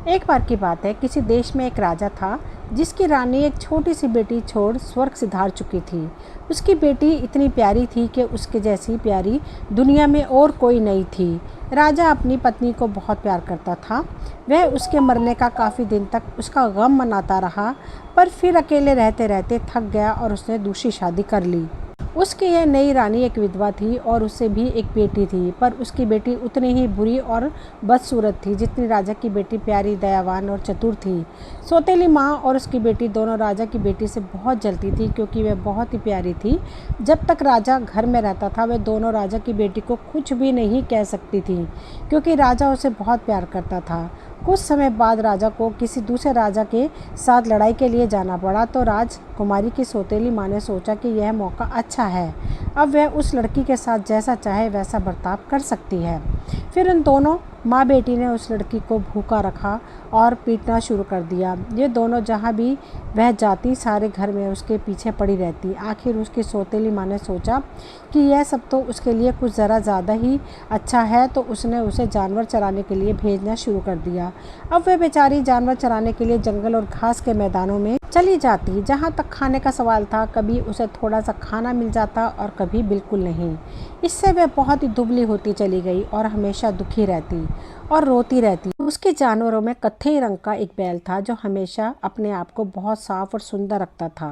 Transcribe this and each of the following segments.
एक बार की बात है, किसी देश में एक राजा था जिसकी रानी एक छोटी सी बेटी छोड़ स्वर्ग सिधार चुकी थी। उसकी बेटी इतनी प्यारी थी कि उसके जैसी प्यारी दुनिया में और कोई नहीं थी। राजा अपनी पत्नी को बहुत प्यार करता था। वह उसके मरने का काफ़ी दिन तक उसका गम मनाता रहा, पर फिर अकेले रहते रहते थक गया और उसने दूसरी शादी कर ली। उसकी यह नई रानी एक विधवा थी और उससे भी एक बेटी थी, पर उसकी बेटी उतनी ही बुरी और बदसूरत थी जितनी राजा की बेटी प्यारी, दयावान और चतुर थी। सौतेली माँ और उसकी बेटी दोनों राजा की बेटी से बहुत जलती थी, क्योंकि वह बहुत ही प्यारी थी। जब तक राजा घर में रहता था, वह दोनों राजा की बेटी को कुछ भी नहीं कह सकती थी, क्योंकि राजा उसे बहुत प्यार करता था। कुछ समय बाद राजा को किसी दूसरे राजा के साथ लड़ाई के लिए जाना पड़ा, तो राजकुमारी की सौतेली माँ ने सोचा कि यह मौका अच्छा है। अब वह उस लड़की के साथ जैसा चाहे वैसा बर्ताव कर सकती है। फिर उन दोनों माँ बेटी ने उस लड़की को भूखा रखा और पीटना शुरू कर दिया। ये दोनों जहाँ भी वह जाती, सारे घर में उसके पीछे पड़ी रहती। आखिर उसकी सौतेली माँ ने सोचा कि यह सब तो उसके लिए कुछ ज़रा ज़्यादा ही अच्छा है, तो उसने उसे जानवर चराने के लिए भेजना शुरू कर दिया। अब वह बेचारी जानवर चराने के लिए जंगल और घास के मैदानों में चली जाती। जहाँ तक खाने का सवाल था, कभी उसे थोड़ा सा खाना मिल जाता और कभी बिल्कुल नहीं। इससे वह बहुत ही दुबली होती चली गई और हमेशा दुखी रहती और रोती रहती। उसके जानवरों में कत्थई रंग का एक बैल था जो हमेशा अपने आप को बहुत साफ और सुंदर रखता था।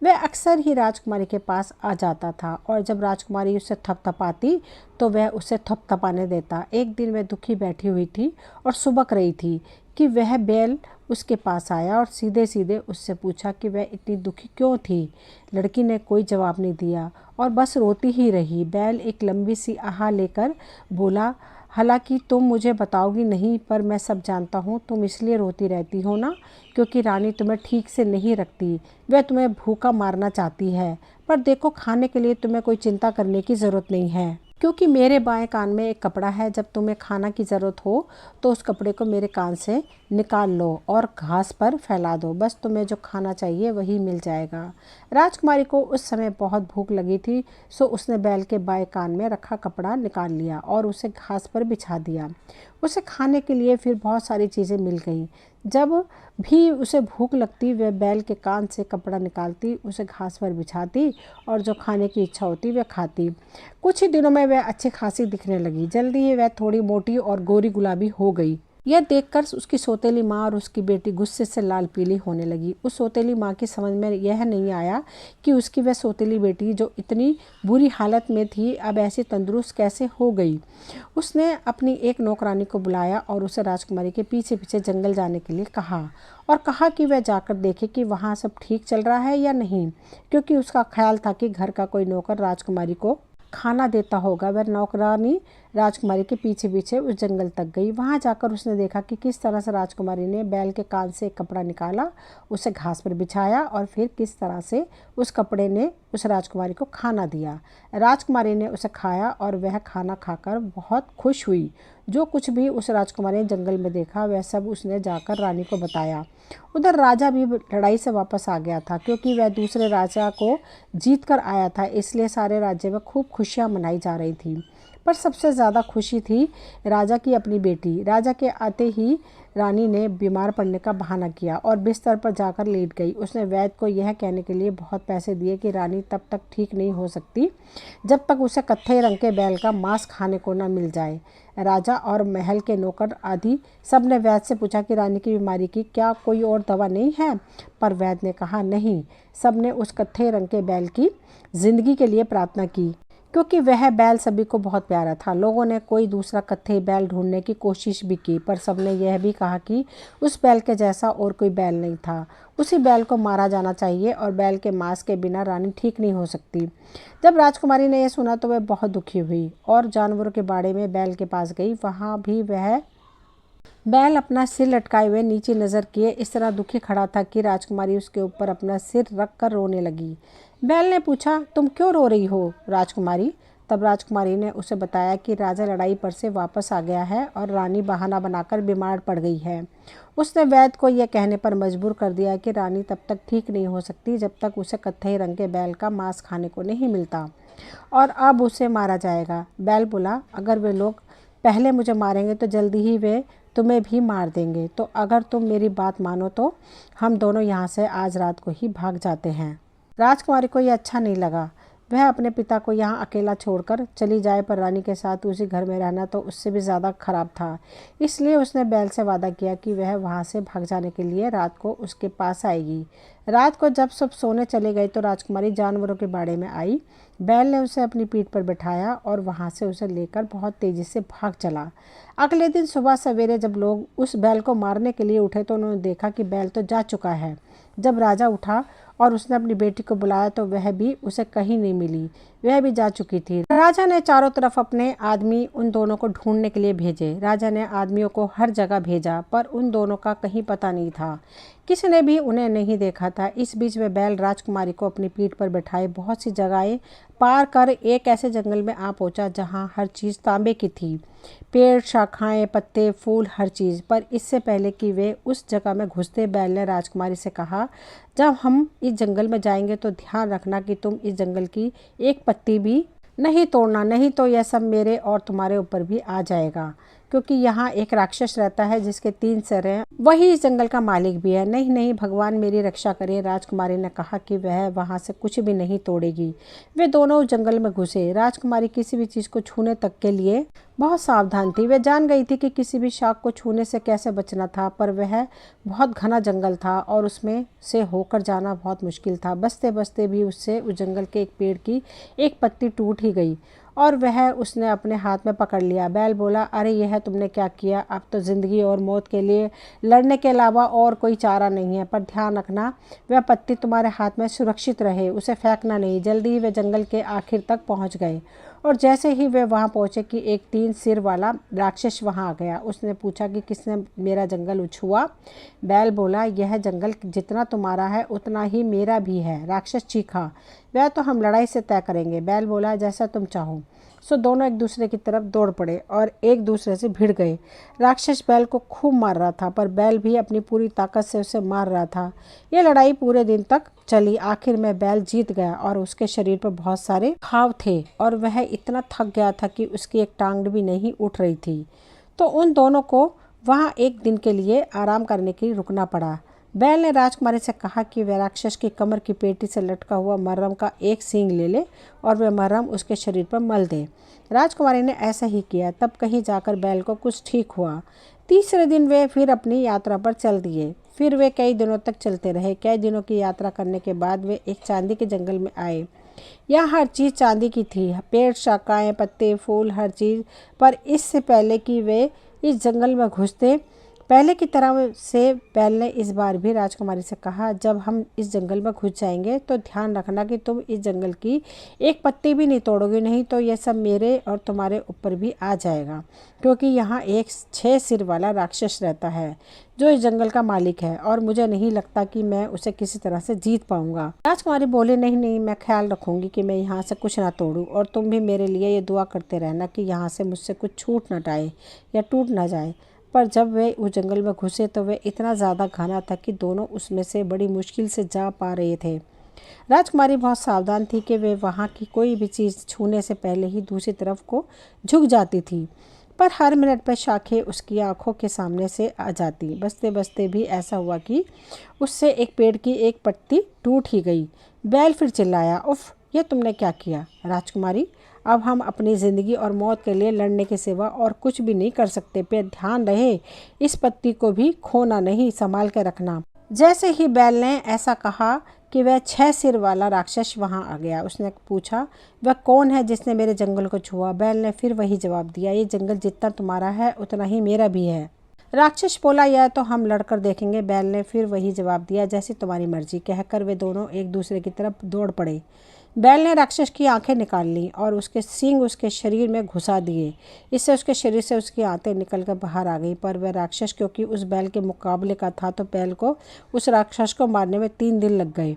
वह अक्सर ही राजकुमारी के पास आ जाता था और जब राजकुमारी उसे थपथपाती तो वह उसे थपथपाने देता। एक दिन वह दुखी बैठी हुई थी और सुबक रही थी कि वह बैल उसके पास आया और सीधे सीधे उससे पूछा कि वह इतनी दुखी क्यों थी। लड़की ने कोई जवाब नहीं दिया और बस रोती ही रही। बैल एक लंबी सी आह लेकर बोला, हालांकि तुम मुझे बताओगी नहीं, पर मैं सब जानता हूँ। तुम इसलिए रोती रहती हो ना, क्योंकि रानी तुम्हें ठीक से नहीं रखती। वह तुम्हें भूखा मारना चाहती है, पर देखो, खाने के लिए तुम्हें कोई चिंता करने की ज़रूरत नहीं है, क्योंकि मेरे बाएं कान में एक कपड़ा है। जब तुम्हें खाना की ज़रूरत हो तो उस कपड़े को मेरे कान से निकाल लो और घास पर फैला दो। बस तुम्हें जो खाना चाहिए वही मिल जाएगा। राजकुमारी को उस समय बहुत भूख लगी थी, सो उसने बैल के बाएं कान में रखा कपड़ा निकाल लिया और उसे घास पर बिछा दिया। उसे खाने के लिए फिर बहुत सारी चीज़ें मिल गईं। जब भी उसे भूख लगती, वह बैल के कान से कपड़ा निकालती, उसे घास पर बिछाती और जो खाने की इच्छा होती वह खाती। कुछ ही दिनों में वह अच्छी खासी दिखने लगी। जल्दी ही वह थोड़ी मोटी और गोरी गुलाबी हो गई। यह देखकर उसकी सौतेली माँ और उसकी बेटी गुस्से से लाल पीली होने लगी। उस सौतेली माँ की समझ में यह नहीं आया कि उसकी वह सौतेली बेटी जो इतनी बुरी हालत में थी, अब ऐसी तंदुरुस्त कैसे हो गई। उसने अपनी एक नौकरानी को बुलाया और उसे राजकुमारी के पीछे पीछे जंगल जाने के लिए कहा और कहा कि वह जाकर देखे कि वहाँ सब ठीक चल रहा है या नहीं, क्योंकि उसका ख्याल था कि घर का कोई नौकर राजकुमारी को खाना देता होगा। वह नौकरानी राजकुमारी के पीछे पीछे उस जंगल तक गई। वहां जाकर उसने देखा कि किस तरह से राजकुमारी ने बैल के कान से एक कपड़ा निकाला, उसे घास पर बिछाया और फिर किस तरह से उस कपड़े ने उस राजकुमारी को खाना दिया। राजकुमारी ने उसे खाया और वह खाना खाकर बहुत खुश हुई। जो कुछ भी उस राजकुमारी ने जंगल में देखा वह सब उसने जाकर रानी को बताया। उधर राजा भी लड़ाई से वापस आ गया था, क्योंकि वह दूसरे राजा को जीत कर आया था, इसलिए सारे राज्य में खूब खुशियां मनाई जा रही थी। पर सबसे ज़्यादा खुशी थी राजा की अपनी बेटी। राजा के आते ही रानी ने बीमार पड़ने का बहाना किया और बिस्तर पर जाकर लेट गई। उसने वैद्य को यह कहने के लिए बहुत पैसे दिए कि रानी तब तक ठीक नहीं हो सकती जब तक उसे कत्थई रंग के बैल का मांस खाने को न मिल जाए। राजा और महल के नौकर आदि सब ने वैद्य से पूछा कि रानी की बीमारी की क्या कोई और दवा नहीं है, पर वैद्य ने कहा नहीं। सब ने उस कत्थई रंग के बैल की जिंदगी के लिए प्रार्थना की, क्योंकि वह बैल सभी को बहुत प्यारा था। लोगों ने कोई दूसरा कत्थई बैल ढूंढने की कोशिश भी की, पर सबने यह भी कहा कि उस बैल के जैसा और कोई बैल नहीं था। उसी बैल को मारा जाना चाहिए और बैल के मांस के बिना रानी ठीक नहीं हो सकती। जब राजकुमारी ने यह सुना तो वह बहुत दुखी हुई और जानवरों के बाड़े में बैल के पास गई। वहाँ भी वह बैल अपना सिर लटकाए हुए नीचे नजर किए इस तरह दुखी खड़ा था कि राजकुमारी उसके ऊपर अपना सिर रख कर रोने लगी। बैल ने पूछा, तुम क्यों रो रही हो राजकुमारी? तब राजकुमारी ने उसे बताया कि राजा लड़ाई पर से वापस आ गया है और रानी बहाना बनाकर बीमार पड़ गई है। उसने वैद्य को यह कहने पर मजबूर कर दिया कि रानी तब तक ठीक नहीं हो सकती जब तक उसे कत्थई रंग के बैल का मांस खाने को नहीं मिलता, और अब उसे मारा जाएगा। बैल बोला, अगर वे लोग पहले मुझे मारेंगे तो जल्दी ही वे तुम्हें भी मार देंगे। तो अगर तुम मेरी बात मानो तो हम दोनों यहाँ से आज रात को ही भाग जाते हैं। राजकुमारी को यह अच्छा नहीं लगा। वह अपने पिता को यहाँ अकेला छोड़कर चली जाए, पर रानी के साथ उसी घर में रहना तो उससे भी ज़्यादा खराब था। इसलिए उसने बैल से वादा किया कि वह वहाँ से भाग जाने के लिए रात को उसके पास आएगी। रात को जब सब सोने चले गए तो राजकुमारी जानवरों के बाड़े में आई। बैल ने उसे अपनी पीठ पर बिठाया और वहाँ से उसे लेकर बहुत तेज़ी से भाग चला। अगले दिन सुबह सवेरे जब लोग उस बैल को मारने के लिए उठे तो उन्होंने देखा कि बैल तो जा चुका है। जब राजा उठा और उसने अपनी बेटी को बुलाया तो वह भी उसे कहीं नहीं मिली, वह भी जा चुकी थी। राजा ने चारों तरफ अपने आदमी उन दोनों को ढूंढने के लिए भेजे। राजा ने आदमियों को हर जगह भेजा, पर उन दोनों का कहीं पता नहीं था। किसी ने भी उन्हें नहीं देखा था। इस बीच में बैल राजकुमारी को अपनी पीठ पर बैठाए बहुत सी जगहें पार कर एक ऐसे जंगल में आ पहुंचा जहाँ हर चीज़ तांबे की थी, पेड़, शाखाएं, पत्ते, फूल, हर चीज़। पर इससे पहले कि वे उस जगह में घुसते, बैल ने राजकुमारी से कहा, जब हम इस जंगल में जाएंगे तो ध्यान रखना कि तुम इस जंगल की एक पत्ती भी नहीं तोड़ना, नहीं तो यह सब मेरे और तुम्हारे ऊपर भी आ जाएगा। क्योंकि यहाँ एक राक्षस रहता है जिसके 3 सिर हैं, वही इस जंगल का मालिक भी है। नहीं नहीं, भगवान मेरी रक्षा करे। राजकुमारी ने कहा कि वह वहाँ से कुछ भी नहीं तोड़ेगी। वे दोनों जंगल में घुसे। राजकुमारी किसी भी चीज़ को छूने तक के लिए बहुत सावधान थी। वह जान गई थी कि किसी भी शाख को छूने से कैसे बचना था, पर वह बहुत घना जंगल था और उसमें से होकर जाना बहुत मुश्किल था। बसते बसते भी उससे उस जंगल के एक पेड़ की एक पत्ती टूट ही गई और वह उसने अपने हाथ में पकड़ लिया। बैल बोला, अरे यह तुमने क्या किया? अब तो ज़िंदगी और मौत के लिए लड़ने के अलावा और कोई चारा नहीं है। पर ध्यान रखना वह पत्ती तुम्हारे हाथ में सुरक्षित रहे, उसे फेंकना नहीं। जल्दी ही वे जंगल के आखिर तक पहुंच गए और जैसे ही वे वहां पहुंचे कि एक 3 सिर वाला राक्षस वहां आ गया। उसने पूछा कि किसने मेरा जंगल छुआ? बैल बोला, यह जंगल जितना तुम्हारा है उतना ही मेरा भी है। राक्षस चीखा, वह तो हम लड़ाई से तय करेंगे। बैल बोला, जैसा तुम चाहो। सो दोनों एक दूसरे की तरफ दौड़ पड़े और एक दूसरे से भिड़ गए। राक्षस बैल को खूब मार रहा था, पर बैल भी अपनी पूरी ताकत से उसे मार रहा था। यह लड़ाई पूरे दिन तक चली। आखिर में बैल जीत गया और उसके शरीर पर बहुत सारे घाव थे और वह इतना थक गया था कि उसकी एक टांग भी नहीं उठ रही थी। तो उन दोनों को वहाँ एक दिन के लिए आराम करने के लिए रुकना पड़ा। बैल ने राजकुमारी से कहा कि वह राक्षस की कमर की पेटी से लटका हुआ मरहम का एक सींग ले ले और वह मरहम उसके शरीर पर मल दे। राजकुमारी ने ऐसा ही किया। तब कहीं जाकर बैल को कुछ ठीक हुआ। तीसरे दिन वे फिर अपनी यात्रा पर चल दिए। फिर वे कई दिनों तक चलते रहे। कई दिनों की यात्रा करने के बाद वे एक चांदी के जंगल में आए। यहाँ हर चीज़ चांदी की थी, पेड़, शाखाएं, पत्ते, फूल, हर चीज़। पर इससे पहले कि वे इस जंगल में घुसते, पहले की तरह से बैल ने इस बार भी राजकुमारी से कहा, जब हम इस जंगल में घुस जाएंगे तो ध्यान रखना कि तुम इस जंगल की एक पत्ती भी नहीं तोड़ोगे, नहीं तो यह सब मेरे और तुम्हारे ऊपर भी आ जाएगा। क्योंकि यहाँ एक 6 सिर वाला राक्षस रहता है जो इस जंगल का मालिक है और मुझे नहीं लगता कि मैं उसे किसी तरह से जीत पाऊंगा। राजकुमारी बोले, नहीं नहीं, मैं ख्याल रखूंगी कि मैं यहाँ से कुछ ना तोड़ूं और तुम भी मेरे लिए ये दुआ करते रहना कि यहाँ से मुझसे कुछ छूट ना जाए या टूट ना जाए। पर जब वे उस जंगल में घुसे तो वे इतना ज़्यादा घना था कि दोनों उसमें से बड़ी मुश्किल से जा पा रहे थे। राजकुमारी बहुत सावधान थी कि वे वहाँ की कोई भी चीज़ छूने से पहले ही दूसरी तरफ को झुक जाती थी, पर हर मिनट पर शाखें उसकी आंखों के सामने से आ जाती। बसते बसते भी ऐसा हुआ कि उससे एक पेड़ की एक पत्ती टूट ही गई। बैल फिर चिल्लाया, उफ, यह तुमने क्या किया? राजकुमारी, अब हम अपनी ज़िंदगी और मौत के लिए लड़ने के सिवा और कुछ भी नहीं कर सकते। पे ध्यान रहे, इस पत्ती को भी खोना नहीं, संभाल के रखना। जैसे ही बैल ने ऐसा कहा कि वह 6 सिर वाला राक्षस वहां आ गया। उसने पूछा, वह कौन है जिसने मेरे जंगल को छुआ? बैल ने फिर वही जवाब दिया, ये जंगल जितना तुम्हारा है उतना ही मेरा भी है। राक्षस बोला, यह तो हम लड़कर देखेंगे। बैल ने फिर वही जवाब दिया, जैसी तुम्हारी मर्जी। कहकर वे दोनों एक दूसरे की तरफ दौड़ पड़े। बैल ने राक्षस की आंखें निकाल ली और उसके सींग उसके शरीर में घुसा दिए। इससे उसके शरीर से उसकी आंतें निकलकर बाहर आ गई। पर वह राक्षस क्योंकि उस बैल के मुकाबले का था तो बैल को उस राक्षस को मारने में 3 दिन लग गए।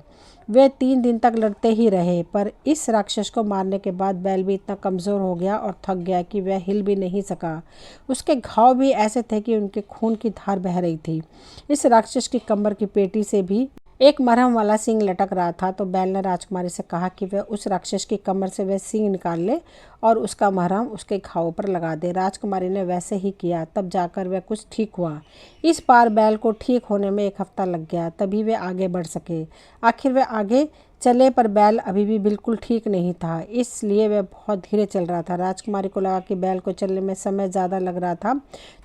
वे 3 दिन तक लड़ते ही रहे, पर इस राक्षस को मारने के बाद बैल भी इतना कमज़ोर हो गया और थक गया कि वह हिल भी नहीं सका। उसके घाव भी ऐसे थे कि उनके खून की धार बह रही थी। इस राक्षस की कमर की पेटी से भी एक मरहम वाला सींग लटक रहा था, तो बैल ने राजकुमारी से कहा कि वह उस राक्षस की कमर से वह सींग निकाल ले और उसका मरहम उसके घाव पर लगा दे। राजकुमारी ने वैसे ही किया, तब जाकर वह कुछ ठीक हुआ। इस बार बैल को ठीक होने में 1 हफ्ता लग गया, तभी वे आगे बढ़ सके। आखिर वे आगे चले, पर बैल अभी भी बिल्कुल ठीक नहीं था, इसलिए वह बहुत धीरे चल रहा था। राजकुमारी को लगा कि बैल को चलने में समय ज़्यादा लग रहा था,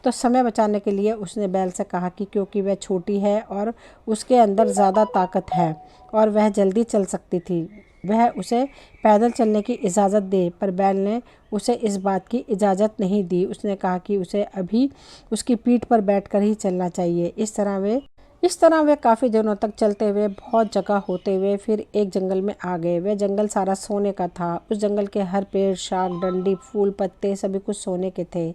तो समय बचाने के लिए उसने बैल से कहा कि क्योंकि वह छोटी है और उसके अंदर ज़्यादा ताकत है और वह जल्दी चल सकती थी, वह उसे पैदल चलने की इजाज़त दे। पर बैल ने उसे इस बात की इजाज़त नहीं दी। उसने कहा कि उसे अभी उसकी पीठ पर बैठकर ही चलना चाहिए। इस तरह वे काफ़ी दिनों तक चलते हुए बहुत जगह होते हुए फिर एक जंगल में आ गए। वह जंगल सारा सोने का था। उस जंगल के हर पेड़, शाख, डंडी, फूल, पत्ते सभी कुछ सोने के थे।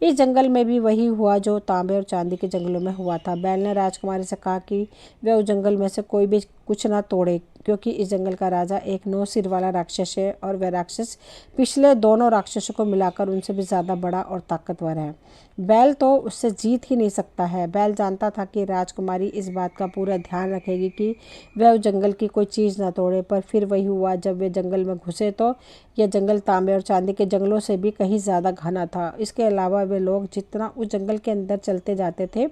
इस जंगल में भी वही हुआ जो तांबे और चांदी के जंगलों में हुआ था। बैल ने राजकुमारी से कहा कि वह उस जंगल में से कोई भी कुछ ना तोड़े, क्योंकि इस जंगल का राजा एक 9 सिर वाला राक्षस है और वह राक्षस पिछले दोनों राक्षसों को मिलाकर उनसे भी ज़्यादा बड़ा और ताकतवर है। बैल तो उससे जीत ही नहीं सकता है। बैल जानता था कि राजकुमारी इस बात का पूरा ध्यान रखेगी कि वह उस जंगल की कोई चीज़ ना तोड़े। पर फिर वही हुआ, जब वे जंगल में घुसे तो यह जंगल तांबे और चांदी के जंगलों से भी कहीं ज़्यादा घना था। इसके अलावा वे लोग जितना उस जंगल के अंदर चलते जाते थे,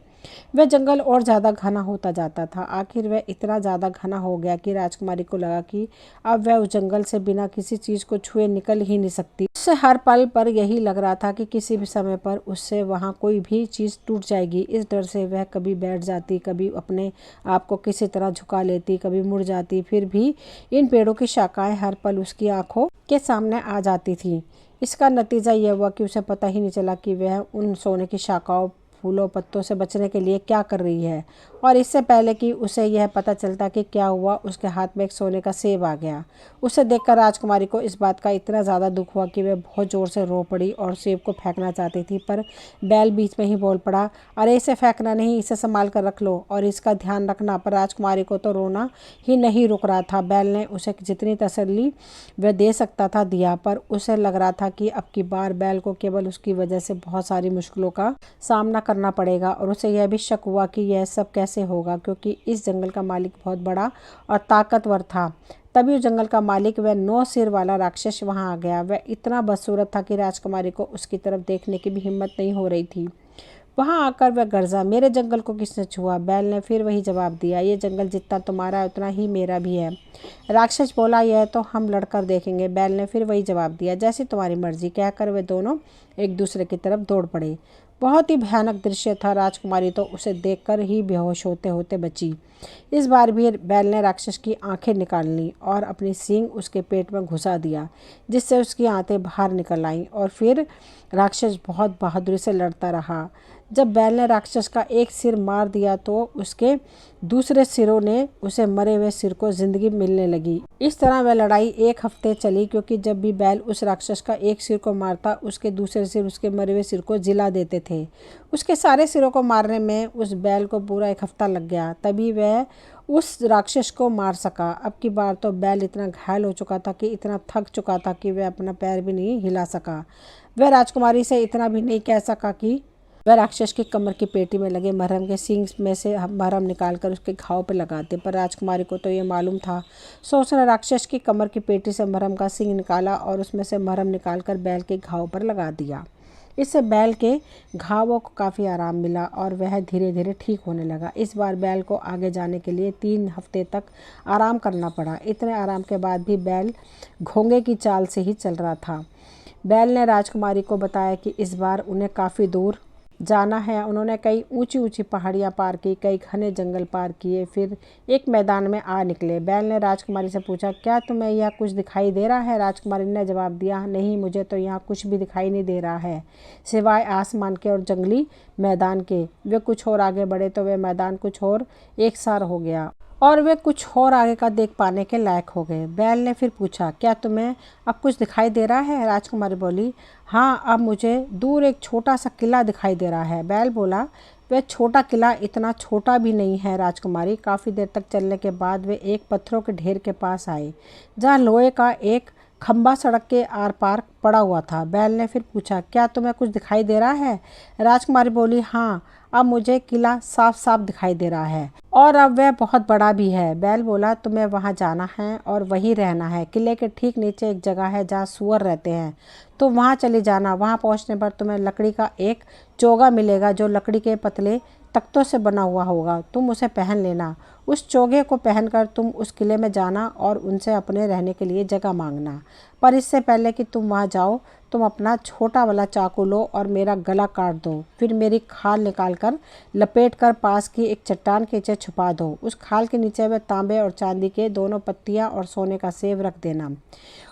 वह जंगल और ज़्यादा घना होता जाता था। आखिर वह इतना ज़्यादा घना हो गया कि राजकुमारी को लगा कि अब वह उस जंगल से बिना किसी चीज़ को छुए निकल ही नहीं सकती। उससे हर पल पर यही लग रहा था कि किसी भी समय पर उससे वहाँ कोई भी चीज़ टूट जाएगी। इस डर से वह कभी बैठ जाती, कभी अपने आप को किसी तरह झुका लेती, कभी मुड़ जाती। फिर भी इन पेड़ों की शाखाएं हर पल उसकी आंखों के सामने आ जाती थी। इसका नतीजा यह हुआ कि उसे पता ही नहीं चला कि वह उन सोने की शाखाओं, फूलों, पत्तों से बचने के लिए क्या कर रही है। और इससे पहले कि उसे यह पता चलता कि क्या हुआ, उसके हाथ में एक सोने का सेब आ गया। उसे देखकर राजकुमारी को इस बात का इतना ज़्यादा दुख हुआ कि वह बहुत ज़ोर से रो पड़ी और सेब को फेंकना चाहती थी। पर बैल बीच में ही बोल पड़ा, अरे इसे फेंकना नहीं, इसे संभाल कर रख लो और इसका ध्यान रखना। पर राजकुमारी को तो रोना ही नहीं रुक रहा था। बैल ने उसे जितनी तसल्ली वह दे सकता था दिया, पर उसे लग रहा था कि अब की बार बैल को केवल उसकी वजह से बहुत सारी मुश्किलों का सामना करना पड़ेगा। और उसे यह भी शक हुआ कि यह सब कैसे होगा, क्योंकि इस जंगल का मालिक बहुत बड़ा और ताकतवर था। तभी उस जंगल का मालिक, वह 9 सिर वाला राक्षस, वहां आ गया। वह इतना बदसूरत था कि राजकुमारी को उसकी तरफ देखने की भी हिम्मत नहीं हो रही थी। वहां आकर वह गरजा, मेरे जंगल को किसने छुआ? बैल ने फिर वही जवाब दिया, ये जंगल जितना तुम्हारा है उतना ही मेरा भी है। राक्षस बोला, यह तो हम लड़कर देखेंगे। बैल ने फिर वही जवाब दिया, जैसी तुम्हारी मर्जी, कहकर वे दोनों एक दूसरे की तरफ दौड़ पड़े। बहुत ही भयानक दृश्य था। राजकुमारी तो उसे देखकर ही बेहोश होते होते बची। इस बार भी बैल ने राक्षस की आंखें निकाल लीं और अपनी सींग उसके पेट में घुसा दिया, जिससे उसकी आंतें बाहर निकल आईं। और फिर राक्षस बहुत बहादुरी से लड़ता रहा। जब बैल ने राक्षस का एक सिर मार दिया तो उसके दूसरे सिरों ने उसे मरे हुए सिर को जिंदगी मिलने लगी। इस तरह वह लड़ाई 1 हफ्ते चली, क्योंकि जब भी बैल उस राक्षस का एक सिर को मारता, उसके दूसरे सिर उसके मरे हुए सिर को जिला देते थे। उसके सारे सिरों को मारने में उस बैल को पूरा 1 हफ्ता लग गया, तभी वह उस राक्षस को मार सका। अब की बार तो बैल इतना घायल हो चुका था कि इतना थक चुका था कि वह अपना पैर भी नहीं हिला सका। वह राजकुमारी से इतना भी नहीं कह सका कि वह राक्षस की कमर की पेटी में लगे मरहम के सींग में से मरहम निकालकर उसके घाव पर लगाते। पर राजकुमारी को तो ये मालूम था, सो उसने राक्षस की कमर की पेटी से मरहम का सींग निकाला और उसमें से मरहम निकालकर बैल के घाव पर लगा दिया। इससे बैल के घावों को काफ़ी आराम मिला और वह धीरे धीरे ठीक होने लगा। इस बार बैल को आगे जाने के लिए 3 हफ्ते तक आराम करना पड़ा। इतने आराम के बाद भी बैल घोंगे की चाल से ही चल रहा था। बैल ने राजकुमारी को बताया कि इस बार उन्हें काफ़ी दूर जाना है। उन्होंने कई ऊंची ऊंची पहाड़ियां पार की, कई घने जंगल पार किए, फिर एक मैदान में आ निकले। बैल ने राजकुमारी से पूछा, क्या तुम्हें यह कुछ दिखाई दे रहा है? राजकुमारी ने जवाब दिया, नहीं, मुझे तो यहाँ कुछ भी दिखाई नहीं दे रहा है, सिवाय आसमान के और जंगली मैदान के। वे कुछ और आगे बढ़े तो वह मैदान कुछ और एकसार हो गया और वे कुछ और आगे का देख पाने के लायक हो गए। बैल ने फिर पूछा, क्या तुम्हें अब कुछ दिखाई दे रहा है? राजकुमारी बोली, हाँ, अब मुझे दूर एक छोटा सा किला दिखाई दे रहा है। बैल बोला, वह छोटा किला इतना छोटा भी नहीं है राजकुमारी। काफ़ी देर तक चलने के बाद वे एक पत्थरों के ढेर के पास आए, जहाँ लोहे का एक खंबा सड़क के आर पार पड़ा हुआ था। बैल ने फिर पूछा, क्या तुम्हें कुछ दिखाई दे रहा है? राजकुमारी बोली, हाँ, अब मुझे किला साफ साफ दिखाई दे रहा है और अब वह बहुत बड़ा भी है। बैल बोला, तुम्हें वहाँ जाना है और वहीं रहना है। किले के ठीक नीचे एक जगह है जहाँ सूअर रहते हैं, तो वहाँ चली जाना। वहाँ पहुँचने पर तुम्हें लकड़ी का एक चोगा मिलेगा जो लकड़ी के पतले तख्तों से बना हुआ होगा। तुम उसे पहन लेना। उस चोगे को पहनकर तुम उस किले में जाना और उनसे अपने रहने के लिए जगह मांगना। पर इससे पहले कि तुम वहाँ जाओ, तुम अपना छोटा वाला चाकू लो और मेरा गला काट दो। फिर मेरी खाल निकालकर लपेट कर पास की एक चट्टान के नीचे छुपा दो। उस खाल के नीचे वे तांबे और चांदी के दोनों पत्तियाँ और सोने का सेब रख देना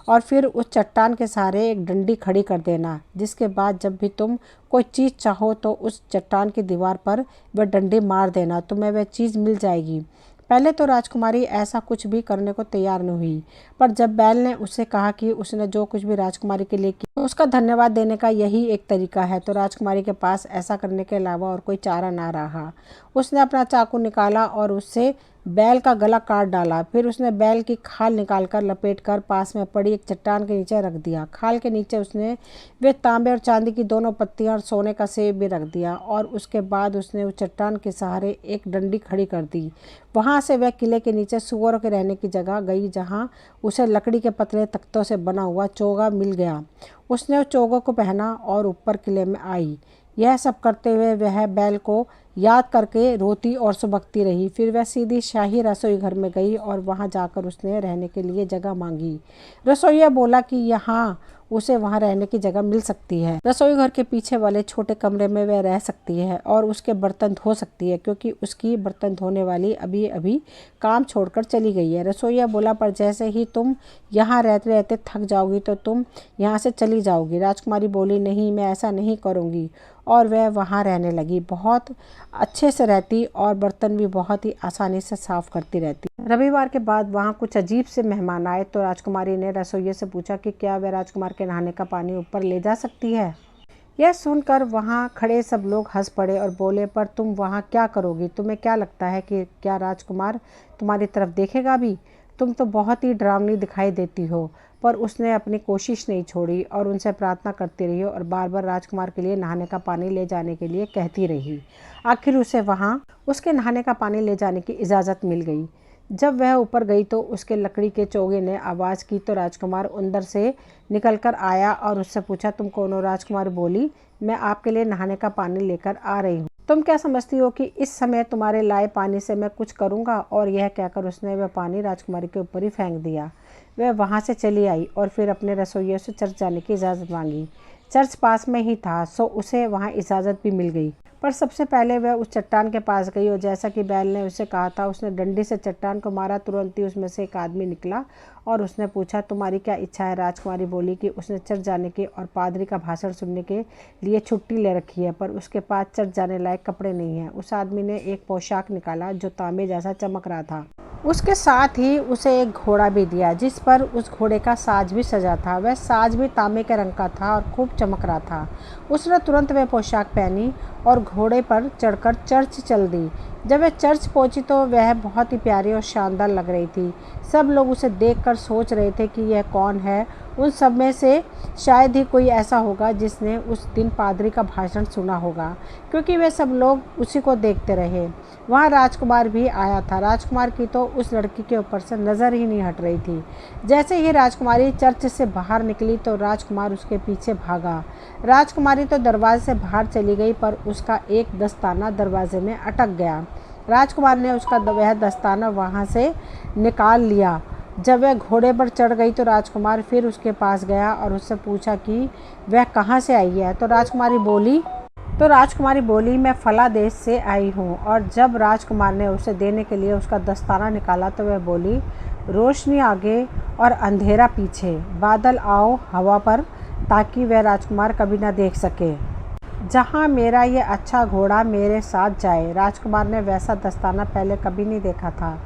और फिर उस चट्टान के सहारे एक डंडी खड़ी कर देना, जिसके बाद जब भी तुम कोई चीज़ चाहो तो उस चट्टान की दीवार पर वह डंडी मार देना, तुम्हें वह चीज़ मिल जाएगी। पहले तो राजकुमारी ऐसा कुछ भी करने को तैयार नहीं हुई, पर जब बैल ने उससे कहा कि उसने जो कुछ भी राजकुमारी के लिए किया तो उसका धन्यवाद देने का यही एक तरीका है, तो राजकुमारी के पास ऐसा करने के अलावा और कोई चारा ना रहा। उसने अपना चाकू निकाला और उससे बैल का गला काट डाला। फिर उसने बैल की खाल निकालकर लपेटकर पास में पड़ी एक चट्टान के नीचे रख दिया। खाल के नीचे उसने वे तांबे और चांदी की दोनों पत्तियां और सोने का सेब भी रख दिया और उसके बाद उसने उस चट्टान के सहारे एक डंडी खड़ी कर दी। वहां से वह किले के नीचे सूअरों के रहने की जगह गई जहां उसे लकड़ी के पतले तख्तों से बना हुआ चोगा मिल गया। उसने उस चोगों को पहना और ऊपर किले में आई। यह सब करते हुए वह बैल को याद करके रोती और सुबकती रही। फिर वह सीधी शाही रसोई घर में गई और वहां जाकर उसने रहने के लिए जगह मांगी। रसोइया बोला कि यहाँ उसे वहां रहने की जगह मिल सकती है। रसोई घर के पीछे वाले छोटे कमरे में वह रह सकती है और उसके बर्तन धो सकती है, क्योंकि उसकी बर्तन धोने वाली अभी अभी काम छोड़कर चली गई है। रसोइया बोला, पर जैसे ही तुम यहाँ रहते रहते थक जाओगी तो तुम यहाँ से चली जाओगी। राजकुमारी बोली, नहीं, मैं ऐसा नहीं करूँगी। और वह वहाँ रहने लगी। बहुत अच्छे से रहती और बर्तन भी बहुत ही आसानी से साफ करती रहती। रविवार के बाद वहाँ कुछ अजीब से मेहमान आए तो राजकुमारी ने रसोइये से पूछा कि क्या वह राजकुमार के नहाने का पानी ऊपर ले जा सकती है। यह सुनकर वहाँ खड़े सब लोग हंस पड़े और बोले, पर तुम वहाँ क्या करोगी? तुम्हें क्या लगता है कि क्या राजकुमार तुम्हारी तरफ देखेगा भी? तुम तो बहुत ही डरावनी दिखाई देती हो। पर उसने अपनी कोशिश नहीं छोड़ी और उनसे प्रार्थना करती रही और बार बार राजकुमार के लिए नहाने का पानी ले जाने के लिए कहती रही। आखिर उसे वहाँ उसके नहाने का पानी ले जाने की इजाज़त मिल गई। जब वह ऊपर गई तो उसके लकड़ी के चोगे ने आवाज़ की तो राजकुमार अंदर से निकलकर आया और उससे पूछा, तुम कौन हो? राजकुमार बोली, मैं आपके लिए नहाने का पानी लेकर आ रही हूँ। तुम क्या समझती हो कि इस समय तुम्हारे लाए पानी से मैं कुछ करूँगा? और यह कहकर उसने वह पानी राजकुमारी के ऊपर ही फेंक दिया। वह वहाँ से चली आई और फिर अपने रसोइये से चर्च जाने की इजाज़त मांगी। चर्च पास में ही था, सो उसे वहाँ इजाज़त भी मिल गई। पर सबसे पहले वह उस चट्टान के पास गई और जैसा कि बैल ने उसे कहा था, उसने डंडी से चट्टान को मारा। तुरंत ही उसमें से एक आदमी निकला और उसने पूछा, तुम्हारी क्या इच्छा है? राजकुमारी बोली कि उसने चर्च जाने की और पादरी का भाषण सुनने के लिए छुट्टी ले रखी है, पर उसके पास चर्च जाने लायक कपड़े नहीं हैं। उस आदमी ने एक पोशाक निकाला जो तांबे जैसा चमक रहा था। उसके साथ ही उसे एक घोड़ा भी दिया जिस पर उस घोड़े का साज भी सजा था। वह साज भी तांबे के रंग का था और खूब चमक रहा था। उसने तुरंत वह पोशाक पहनी और घोड़े पर चढ़कर चर्च चल दी। जब वह चर्च पहुंची तो वह बहुत ही प्यारी और शानदार लग रही थी। सब लोग उसे देखकर सोच रहे थे कि यह कौन है। उन सब में से शायद ही कोई ऐसा होगा जिसने उस दिन पादरी का भाषण सुना होगा, क्योंकि वे सब लोग उसी को देखते रहे। वहाँ राजकुमार भी आया था। राजकुमार की तो उस लड़की के ऊपर से नज़र ही नहीं हट रही थी। जैसे ही राजकुमारी चर्च से बाहर निकली तो राजकुमार उसके पीछे भागा। राजकुमारी तो दरवाजे से बाहर चली गई, पर उसका एक दस्ताना दरवाजे में अटक गया। राजकुमार ने उसका वह दस्ताना वहाँ से निकाल लिया। जब वह घोड़े पर चढ़ गई तो राजकुमार फिर उसके पास गया और उससे पूछा कि वह कहाँ से आई है। तो राजकुमारी बोली, मैं फला देश से आई हूँ। और जब राजकुमार ने उसे देने के लिए उसका दस्ताना निकाला तो वह बोली, रोशनी आगे और अंधेरा पीछे, बादल आओ हवा पर, ताकि वह राजकुमार कभी ना देख सके। जहाँ मेरा ये अच्छा घोड़ा मेरे साथ जाए। राजकुमार ने वैसा दस्ताना पहले कभी नहीं देखा था।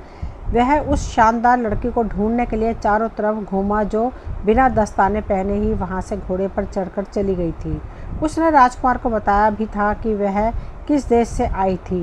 वह उस शानदार लड़की को ढूंढने के लिए चारों तरफ घूमा जो बिना दस्ताने पहने ही वहाँ से घोड़े पर चढ़कर चली गई थी। उसने राजकुमार को बताया भी था कि वह किस देश से आई थी,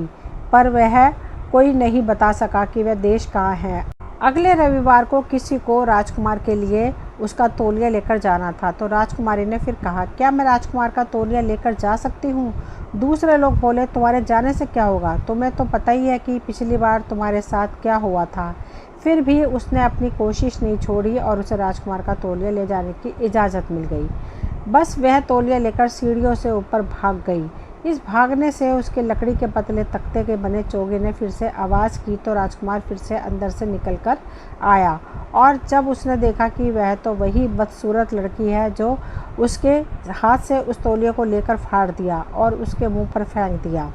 पर वह कोई नहीं बता सका कि वह देश कहाँ है। अगले रविवार को किसी को राजकुमार के लिए उसका तौलिया लेकर जाना था। तो राजकुमारी ने फिर कहा, क्या मैं राजकुमार का तौलिया लेकर जा सकती हूँ? दूसरे लोग बोले, तुम्हारे जाने से क्या होगा, तुम्हें तो पता ही है कि पिछली बार तुम्हारे साथ क्या हुआ था। फिर भी उसने अपनी कोशिश नहीं छोड़ी और उसे राजकुमार का तौलिया ले जाने की इजाज़त मिल गई। बस वह तौलिया लेकर सीढ़ियों से ऊपर भाग गई। इस भागने से उसके लकड़ी के पतले तख्ते के बने चोगे ने फिर से आवाज़ की तो राजकुमार फिर से अंदर से निकल कर आया, और जब उसने देखा कि वह तो वही बदसूरत लड़की है जो उसके हाथ से उस तौलिए को लेकर फाड़ दिया और उसके मुंह पर फेंक दिया।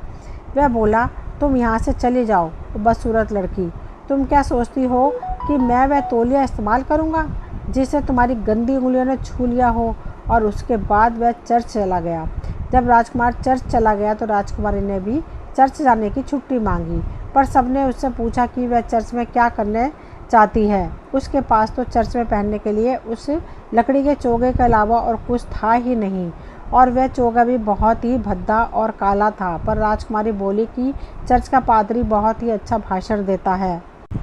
वह बोला, तुम यहाँ से चली जाओ बदसूरत लड़की, तुम क्या सोचती हो कि मैं वह तौलिया इस्तेमाल करूँगा जिसे तुम्हारी गंदी उंगलियों ने छू लिया हो। और उसके बाद वह चर्च चला गया। जब राजकुमार चर्च चला गया तो राजकुमारी ने भी चर्च जाने की छुट्टी मांगी, पर सबने उससे पूछा कि वह चर्च में क्या करने चाहती है। उसके पास तो चर्च में पहनने के लिए उस लकड़ी के चोगे के अलावा और कुछ था ही नहीं, और वह चोगा भी बहुत ही भद्दा और काला था। पर राजकुमारी बोली कि चर्च का पादरी बहुत ही अच्छा भाषण देता है।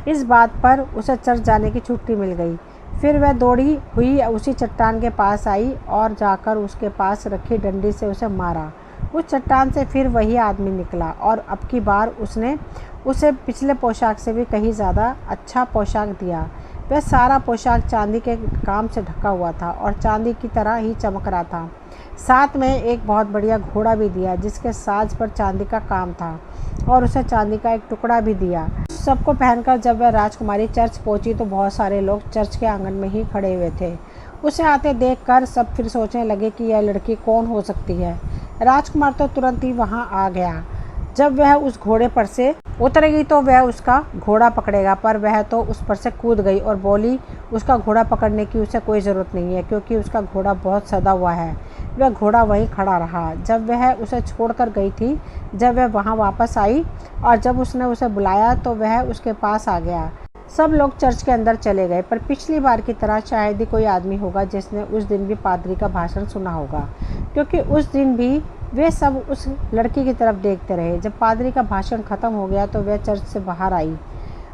इस बात पर उसे चर्च जाने की छुट्टी मिल गई। फिर वह दौड़ी हुई उसी चट्टान के पास आई और जाकर उसके पास रखी डंडी से उसे मारा। उस चट्टान से फिर वही आदमी निकला और अब की बार उसने उसे पिछले पोशाक से भी कहीं ज़्यादा अच्छा पोशाक दिया। वह सारा पोशाक चांदी के काम से ढका हुआ था और चांदी की तरह ही चमक रहा था। साथ में एक बहुत बढ़िया घोड़ा भी दिया जिसके साज पर चांदी का काम था, और उसे चांदी का एक टुकड़ा भी दिया। सबको पहनकर जब वह राजकुमारी चर्च पहुंची तो बहुत सारे लोग चर्च के आंगन में ही खड़े हुए थे। उसे आते देखकर सब फिर सोचने लगे कि यह लड़की कौन हो सकती है। राजकुमार तो तुरंत ही वहां आ गया। जब वह उस घोड़े पर से उतरेगी तो वह उसका घोड़ा पकड़ेगा, पर वह तो उस पर से कूद गई और बोली, उसका घोड़ा पकड़ने की उसे कोई ज़रूरत नहीं है क्योंकि उसका घोड़ा बहुत सदा हुआ है। वह घोड़ा वहीं खड़ा रहा जब वह उसे छोड़कर गई थी। जब वह वहां वापस आई और जब उसने उसे बुलाया तो वह उसके पास आ गया। सब लोग चर्च के अंदर चले गए, पर पिछली बार की तरह शायद ही कोई आदमी होगा जिसने उस दिन भी पादरी का भाषण सुना होगा, क्योंकि उस दिन भी वे सब उस लड़की की तरफ देखते रहे। जब पादरी का भाषण खत्म हो गया तो वह चर्च से बाहर आई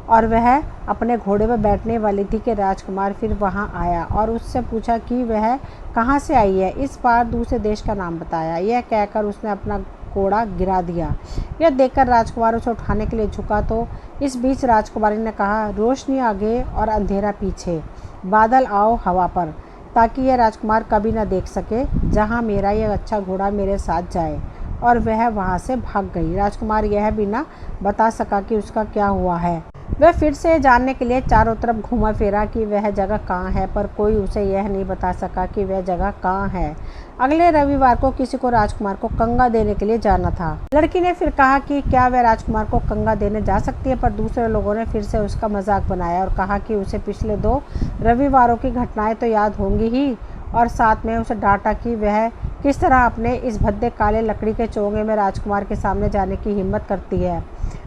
और वह अपने घोड़े पर बैठने वाली थी कि राजकुमार फिर वहां आया और उससे पूछा कि वह कहां से आई है। इस बार दूसरे देश का नाम बताया। यह कहकर उसने अपना घोड़ा गिरा दिया। यह देखकर राजकुमार उसे उठाने के लिए झुका तो इस बीच राजकुमारी ने कहा, रोशनी आगे और अंधेरा पीछे, बादल आओ हवा पर, ताकि यह राजकुमार कभी न देख सके जहाँ मेरा यह अच्छा घोड़ा मेरे साथ जाए। और वह वहाँ से भाग गई। राजकुमार यह भी न बता सका कि उसका क्या हुआ है। वह फिर से जानने के लिए चारों तरफ घूमा फिरा कि वह जगह कहाँ है, पर कोई उसे यह नहीं बता सका कि वह जगह कहाँ है। अगले रविवार को किसी को राजकुमार को कंगा देने के लिए जाना था। लड़की ने फिर कहा कि क्या वह राजकुमार को कंगा देने जा सकती है, पर दूसरे लोगों ने फिर से उसका मजाक बनाया और कहा कि उसे पिछले 2 रविवारों की घटनाएं तो याद होंगी ही, और साथ में उसे डांटा कि वह किस तरह अपने इस भद्दे काले लकड़ी के चोंगे में राजकुमार के सामने जाने की हिम्मत करती है।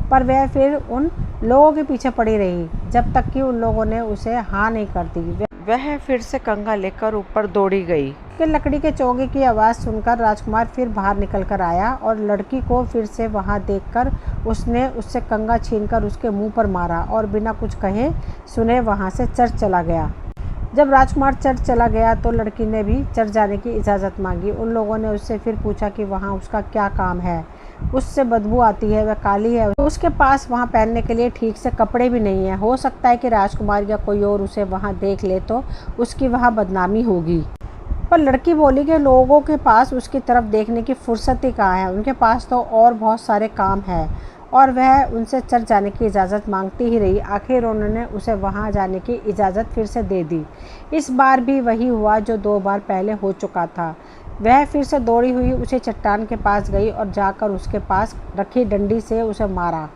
पर वह फिर उन लोगों के पीछे पड़ी रही जब तक कि उन लोगों ने उसे हाँ नहीं कर दी। वह फिर से कंगा लेकर ऊपर दौड़ी गई। कि लकड़ी के चोगे की आवाज़ सुनकर राजकुमार फिर बाहर निकल कर आया और लड़की को फिर से वहां देखकर उसने उससे कंगा छीनकर उसके मुंह पर मारा और बिना कुछ कहे सुने वहां से चर्च चला गया। जब राजकुमार चर्च चला गया तो लड़की ने भी चर्च जाने की इजाज़त मांगी। उन लोगों ने उससे फिर पूछा कि वहाँ उसका क्या काम है। उससे बदबू आती है, वह काली है, उसके पास वहाँ पहनने के लिए ठीक से कपड़े भी नहीं है। हो सकता है कि राजकुमार या कोई और उसे वहाँ देख ले तो उसकी वहाँ बदनामी होगी। पर लड़की बोली कि लोगों के पास उसकी तरफ देखने की फुर्सत ही कहाँ है, उनके पास तो और बहुत सारे काम है। और वह उनसे चर्च जाने की इजाज़त मांगती ही रही। आखिर उन्होंने उसे वहां जाने की इजाज़त फिर से दे दी। इस बार भी वही हुआ जो 2 बार पहले हो चुका था। वह फिर से दौड़ी हुई उसी चट्टान के पास गई और जाकर उसके पास रखी डंडी से उसे मारा।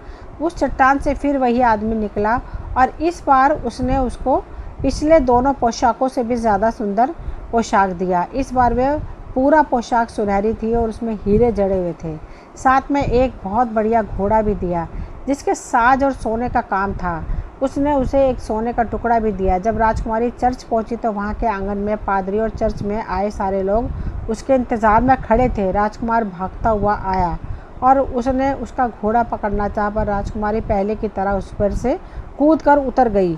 उस चट्टान से फिर वही आदमी निकला और इस बार उसने उसको पिछले दोनों पोशाकों से भी ज़्यादा सुंदर पोशाक दिया। इस बार वह पूरा पोशाक सुनहरी थी और उसमें हीरे जड़े हुए थे। साथ में एक बहुत बढ़िया घोड़ा भी दिया जिसके साज और सोने का काम था। उसने उसे एक सोने का टुकड़ा भी दिया। जब राजकुमारी चर्च पहुंची तो वहां के आंगन में पादरी और चर्च में आए सारे लोग उसके इंतज़ार में खड़े थे। राजकुमार भागता हुआ आया और उसने उसका घोड़ा पकड़ना चाहा, पर राजकुमारी पहले की तरह उस पर से कूद कर उतर गई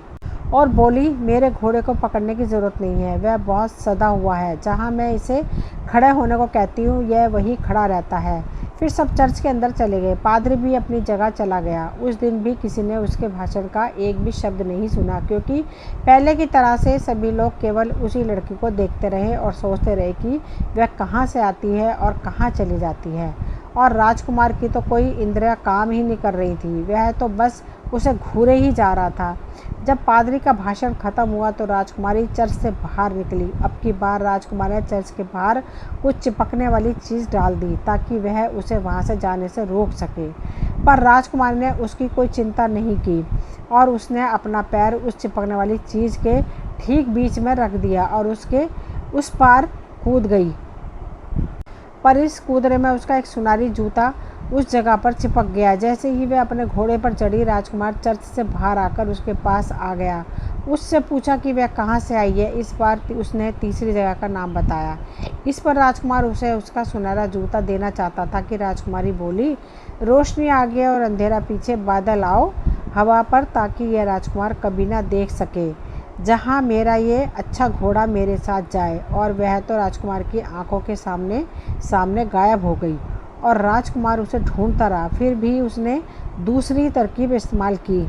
और बोली, मेरे घोड़े को पकड़ने की ज़रूरत नहीं है, वह बहुत सदा हुआ है। जहाँ मैं इसे खड़े होने को कहती हूँ यह वहीं खड़ा रहता है। फिर सब चर्च के अंदर चले गए। पादरी भी अपनी जगह चला गया। उस दिन भी किसी ने उसके भाषण का एक भी शब्द नहीं सुना, क्योंकि पहले की तरह से सभी लोग केवल उसी लड़की को देखते रहे और सोचते रहे कि वह कहाँ से आती है और कहाँ चली जाती है। और राजकुमार की तो कोई इंद्रियां काम ही नहीं कर रही थी, वह तो बस उसे घूरे ही जा रहा था। जब पादरी का भाषण खत्म हुआ तो राजकुमारी चर्च से बाहर निकली। अब की बार राजकुमारी ने चर्च के बाहर कुछ चिपकने वाली चीज़ डाल दी ताकि वह उसे वहां से जाने से रोक सके, पर राजकुमारी ने उसकी कोई चिंता नहीं की और उसने अपना पैर उस चिपकने वाली चीज़ के ठीक बीच में रख दिया और उसके उस पार कूद गई। पर इस कूदने में उसका एक सुनहरी जूता उस जगह पर चिपक गया। जैसे ही वह अपने घोड़े पर चढ़ी, राजकुमार चर्च से बाहर आकर उसके पास आ गया। उससे पूछा कि वह कहाँ से आई है। इस बार उसने तीसरी जगह का नाम बताया। इस पर राजकुमार उसे उसका सुनहरा जूता देना चाहता था कि राजकुमारी बोली, रोशनी आगे और अंधेरा पीछे, बादल आओ हवा पर ताकि यह राजकुमार कभी ना देख सके जहाँ मेरा ये अच्छा घोड़ा मेरे साथ जाए। और वह तो राजकुमार की आंखों के सामने गायब हो गई और राजकुमार उसे ढूंढता रहा। फिर भी उसने दूसरी तरकीब इस्तेमाल की।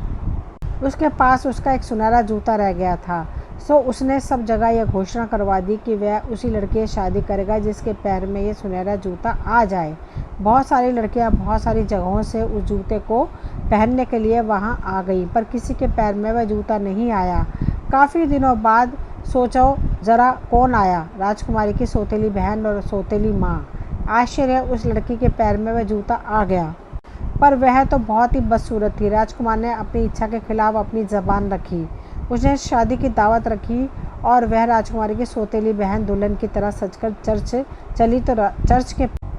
उसके पास उसका एक सुनहरा जूता रह गया था, सो उसने सब जगह यह घोषणा करवा दी कि वह उसी लड़के से शादी करेगा जिसके पैर में ये सुनहरा जूता आ जाए। बहुत सारी लड़कियां बहुत सारी जगहों से उस जूते को पहनने के लिए वहां आ गई, पर किसी के पैर में वह जूता नहीं आया। काफ़ी दिनों बाद सोचो ज़रा कौन आया, राजकुमारी की सौतेली बहन और सौतेली माँ। आश्चर्य, उस लड़की के पैर में वह जूता आ गया, पर वह तो बहुत ही बदसूरत थी। राजकुमार ने अपनी इच्छा के खिलाफ अपनी ज़बान रखी। उसने शादी की दावत रखी और वह राजकुमारी की सौतेली बहन दुल्हन की तरह सजकर चर्च चली तो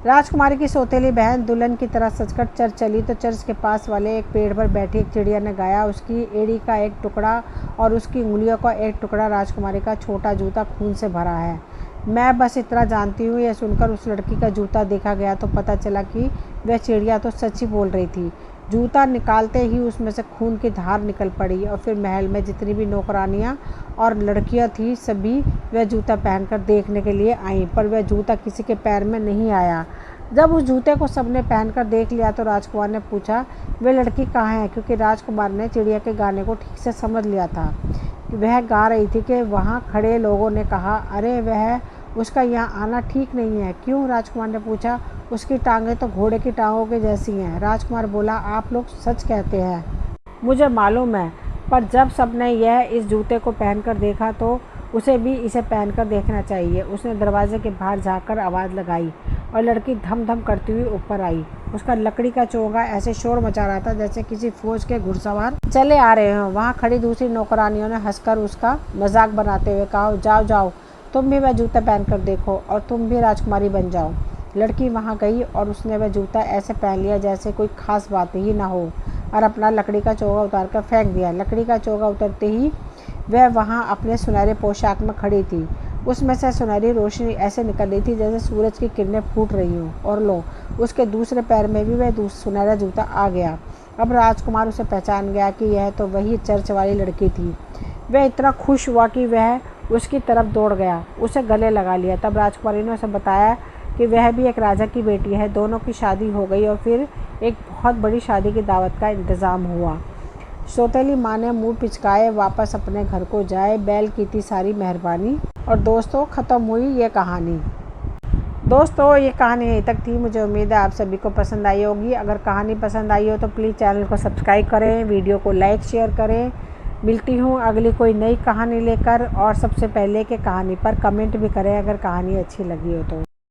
राजकुमारी की सौतेली बहन दुल्हन की तरह सजकर चर्च चली तो चर्च के पास वाले एक पेड़ पर बैठी एक चिड़िया ने गाया, उसकी एड़ी का एक टुकड़ा और उसकी उंगलियों का एक टुकड़ा राजकुमारी का छोटा जूता खून से भरा है। मैं बस इतना जानती हूँ। यह सुनकर उस लड़की का जूता देखा गया तो पता चला कि वह चिड़िया तो सच ही बोल रही थी। जूता निकालते ही उसमें से खून की धार निकल पड़ी और फिर महल में जितनी भी नौकरानियाँ और लड़कियाँ थीं सभी वह जूता पहनकर देखने के लिए आईं, पर वह जूता किसी के पैर में नहीं आया। जब उस जूते को सबने पहनकर देख लिया तो राजकुमार ने पूछा, वह लड़की कहाँ है, क्योंकि राजकुमार ने चिड़िया के गाने को ठीक से समझ लिया था। वह गा रही थी कि वहाँ खड़े लोगों ने कहा, अरे वह उसका यहाँ आना ठीक नहीं है। क्यों, राजकुमार ने पूछा। उसकी टांगें तो घोड़े की टांगों के जैसी हैं। राजकुमार बोला, आप लोग सच कहते हैं, मुझे मालूम है, पर जब सबने यह इस जूते को पहनकर देखा तो उसे भी इसे पहनकर देखना चाहिए। उसने दरवाजे के बाहर जाकर आवाज़ लगाई और लड़की धम धम करती हुई ऊपर आई। उसका लकड़ी का चोगा ऐसे शोर मचा रहा था जैसे किसी फौज के घुड़सवार चले आ रहे हों। वहाँ खड़ी दूसरी नौकरानियों ने हंसकर उसका मजाक बनाते हुए कहा, जाओ जाओ, तुम भी वह जूता पहनकर देखो और तुम भी राजकुमारी बन जाओ। लड़की वहाँ गई और उसने वह जूता ऐसे पहन लिया जैसे कोई खास बात ही ना हो और अपना लकड़ी का चोगा उतार कर फेंक दिया। लकड़ी का चोगा उतरते ही वह वहाँ अपने सुनहरे पोशाक में खड़ी थी। उसमें से सुनहरी रोशनी ऐसे निकल रही थी जैसे सूरज की किरणें फूट रही हों। और लो, उसके दूसरे पैर में भी वह सुनहरा जूता आ गया। अब राजकुमार उसे पहचान गया कि यह तो वही चर्च वाली लड़की थी। वह इतना खुश हुआ कि वह उसकी तरफ दौड़ गया, उसे गले लगा लिया। तब राजकुमारी ने उसे बताया कि वह भी एक राजा की बेटी है। दोनों की शादी हो गई और फिर एक बहुत बड़ी शादी की दावत का इंतज़ाम हुआ। सौतेली माँ ने मुँह पिचकाए वापस अपने घर को जाए, बैल की थी सारी मेहरबानी। और दोस्तों, ख़त्म हुई ये कहानी। दोस्तों, ये कहानी यहीं तक थी। मुझे उम्मीद है आप सभी को पसंद आई होगी। अगर कहानी पसंद आई हो तो प्लीज़ चैनल को सब्सक्राइब करें, वीडियो को लाइक शेयर करें। मिलती हूँ अगली कोई नई कहानी लेकर, और सबसे पहले कि कहानी पर कमेंट भी करें अगर कहानी अच्छी लगी हो तो।